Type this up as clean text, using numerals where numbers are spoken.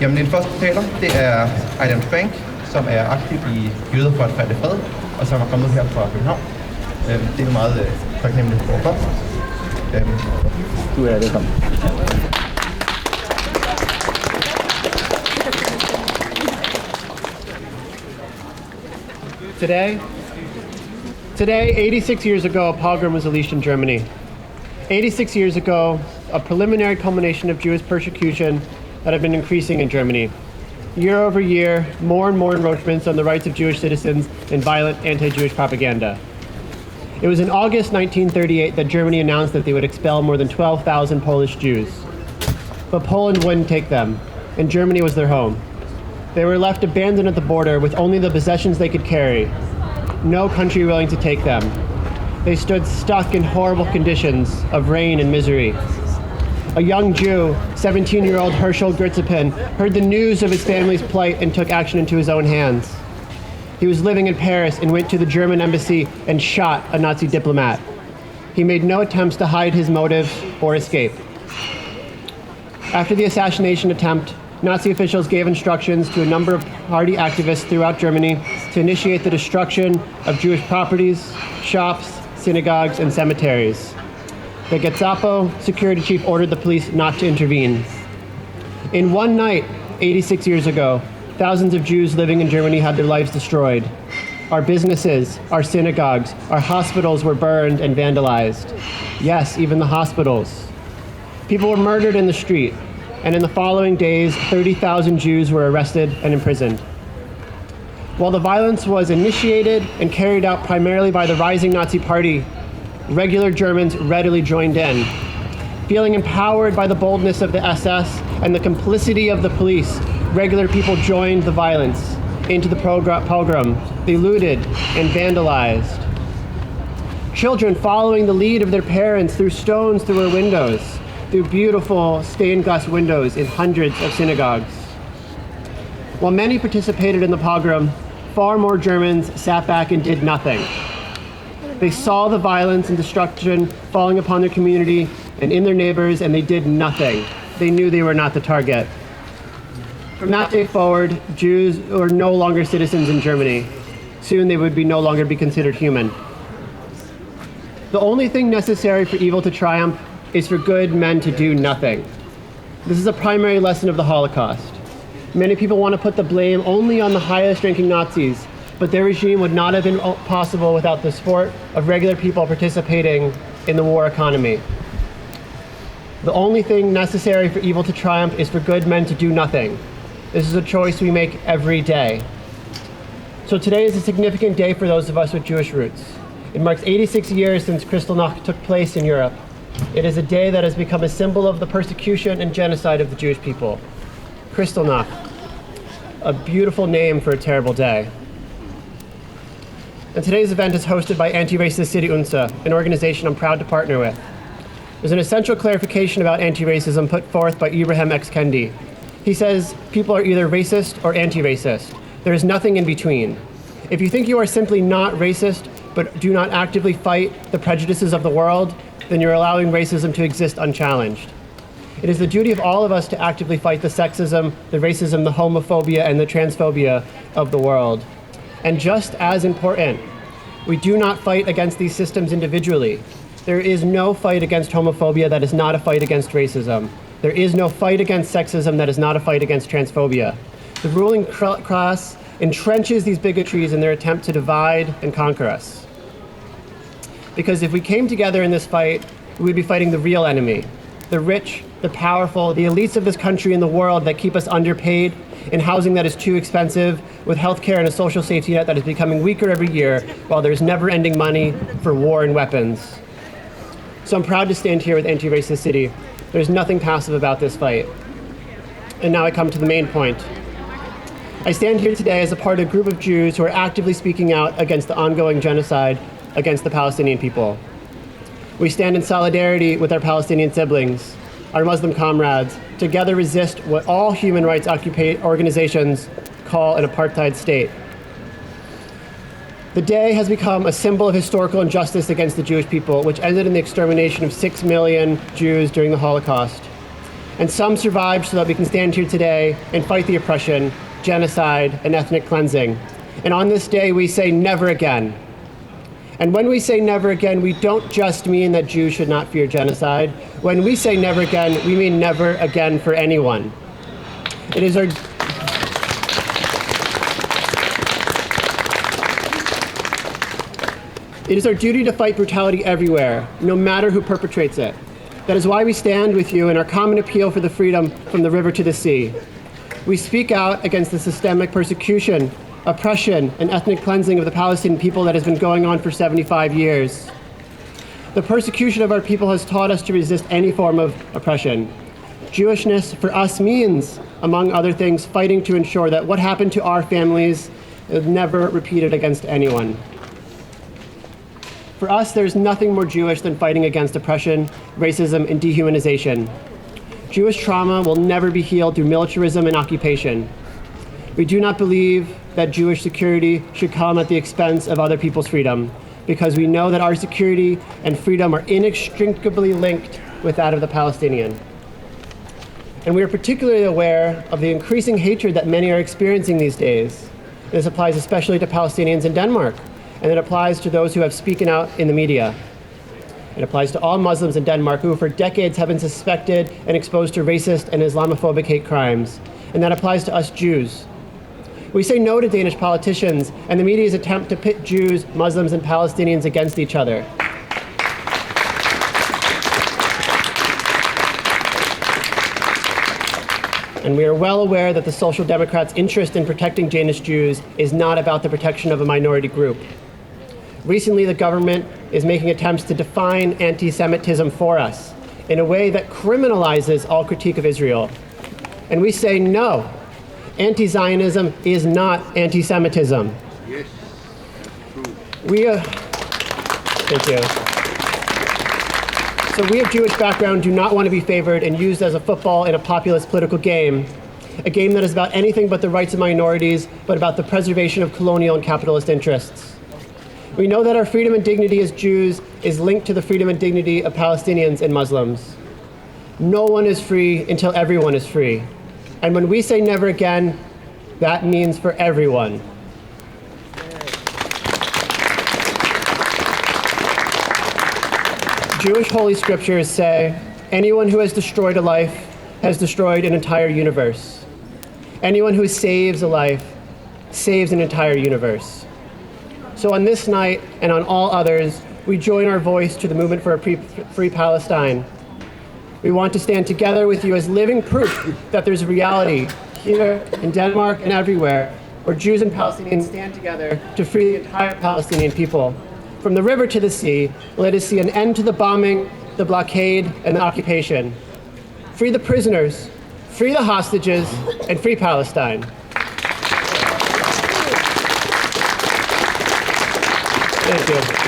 Jamen, den første taler, det er Aidan Frank, som er aktiv i Jøder for Retfærdig Fred, og som er kommet her fra København. Det er meget taknemmeligt overfor. Du er velkommen. Today, 86 years ago, a pogrom was unleashed in Germany. 86 years ago, a preliminary culmination of Jewish persecution that had been increasing in Germany. Year over year, more and more encroachments on the rights of Jewish citizens and violent anti-Jewish propaganda. It was in August 1938 that Germany announced that they would expel more than 12,000 Polish Jews. But Poland wouldn't take them, and Germany was their home. They were left abandoned at the border with only the possessions they could carry. No country willing to take them. They stood stuck in horrible conditions of rain and misery. A young Jew, 17-year-old Herschel Gritzapin, heard the news of his family's plight and took action into his own hands. He was living in Paris and went to the German embassy and shot a Nazi diplomat. He made no attempts to hide his motive or escape. After the assassination attempt, Nazi officials gave instructions to a number of party activists throughout Germany to initiate the destruction of Jewish properties, shops, synagogues, and cemeteries. The Gestapo security chief ordered the police not to intervene. In one night, 86 years ago, thousands of Jews living in Germany had their lives destroyed. Our businesses, our synagogues, our hospitals were burned and vandalized. Yes, even the hospitals. People were murdered in the street, and in the following days, 30,000 Jews were arrested and imprisoned. While the violence was initiated and carried out primarily by the rising Nazi Party, regular Germans readily joined in. Feeling empowered by the boldness of the SS and the complicity of the police, regular people joined the violence into the pogrom. They looted and vandalized. Children following the lead of their parents threw stones through their windows, through beautiful stained glass windows in hundreds of synagogues. While many participated in the pogrom, far more Germans sat back and did nothing. They saw the violence and destruction falling upon their community and in their neighbors, and they did nothing. They knew they were not the target. From that day forward, Jews were no longer citizens in Germany. Soon they would no longer be considered human. The only thing necessary for evil to triumph is for good men to do nothing. This is a primary lesson of the Holocaust. Many people want to put the blame only on the highest ranking Nazis, but their regime would not have been possible without the support of regular people participating in the war economy. The only thing necessary for evil to triumph is for good men to do nothing. This is a choice we make every day. So today is a significant day for those of us with Jewish roots. It marks 86 years since Krystalnachten took place in Europe. It is a day that has become a symbol of the persecution and genocide of the Jewish people. Krystalnacht, a beautiful name for a terrible day. And today's event is hosted by Anti-Racist City Odense, an organization I'm proud to partner with. There's an essential clarification about anti-racism put forth by Ibrahim X. Kendi. He says people are either racist or anti-racist. There is nothing in between. If you think you are simply not racist, but do not actively fight the prejudices of the world, then you're allowing racism to exist unchallenged. It is the duty of all of us to actively fight the sexism, the racism, the homophobia, and the transphobia of the world. And just as important, we do not fight against these systems individually. There is no fight against homophobia that is not a fight against racism. There is no fight against sexism that is not a fight against transphobia. The ruling class entrenches these bigotries in their attempt to divide and conquer us. Because if we came together in this fight, we would be fighting the real enemy. The rich, the powerful, the elites of this country and the world that keep us underpaid, in housing that is too expensive, with healthcare and a social safety net that is becoming weaker every year, while there's never-ending money for war and weapons. So I'm proud to stand here with Anti-Racist City. There's nothing passive about this fight. And now I come to the main point. I stand here today as a part of a group of Jews who are actively speaking out against the ongoing genocide against the Palestinian people. We stand in solidarity with our Palestinian siblings, our Muslim comrades, together resist what all human rights organizations call an apartheid state. The day has become a symbol of historical injustice against the Jewish people, which ended in the extermination of 6 million Jews during the Holocaust. And some survived so that we can stand here today and fight the oppression, genocide, and ethnic cleansing. And on this day, we say never again. And when we say never again, we don't just mean that Jews should not fear genocide. When we say never again, we mean never again for anyone. It is our duty to fight brutality everywhere, no matter who perpetrates it. That is why we stand with you in our common appeal for the freedom from the river to the sea. We speak out against the systemic persecution, oppression, and ethnic cleansing of the Palestinian people that has been going on for 75 years. The persecution of our people has taught us to resist any form of oppression. Jewishness for us means, among other things, fighting to ensure that what happened to our families is never repeated against anyone. For us, there's nothing more Jewish than fighting against oppression, racism, and dehumanization. Jewish trauma will never be healed through militarism and occupation. We do not believe that Jewish security should come at the expense of other people's freedom, because we know that our security and freedom are inextricably linked with that of the Palestinian. And we are particularly aware of the increasing hatred that many are experiencing these days. This applies especially to Palestinians in Denmark, and it applies to those who have spoken out in the media. It applies to all Muslims in Denmark who for decades have been suspected and exposed to racist and Islamophobic hate crimes. And that applies to us Jews. We say no to Danish politicians and the media's attempt to pit Jews, Muslims, and Palestinians against each other. And we are well aware that the Social Democrats' interest in protecting Danish Jews is not about the protection of a minority group. Recently, the government is making attempts to define anti-Semitism for us in a way that criminalizes all critique of Israel. And we say no. Anti-Zionism is not anti-Semitism. Yes, true. Thank you. So we of Jewish background do not want to be favored and used as a football in a populist political game, a game that is about anything but the rights of minorities, but about the preservation of colonial and capitalist interests. We know that our freedom and dignity as Jews is linked to the freedom and dignity of Palestinians and Muslims. No one is free until everyone is free. And when we say never again, that means for everyone. Jewish holy scriptures say, anyone who has destroyed a life has destroyed an entire universe. Anyone who saves a life saves an entire universe. So on this night and on all others, we join our voice to the movement for a free Palestine. We want to stand together with you as living proof that there's a reality here in Denmark and everywhere where Jews and Palestinians stand together to free the entire Palestinian people. From the river to the sea, let us see an end to the bombing, the blockade, and the occupation. Free the prisoners, free the hostages, and free Palestine. Thank you.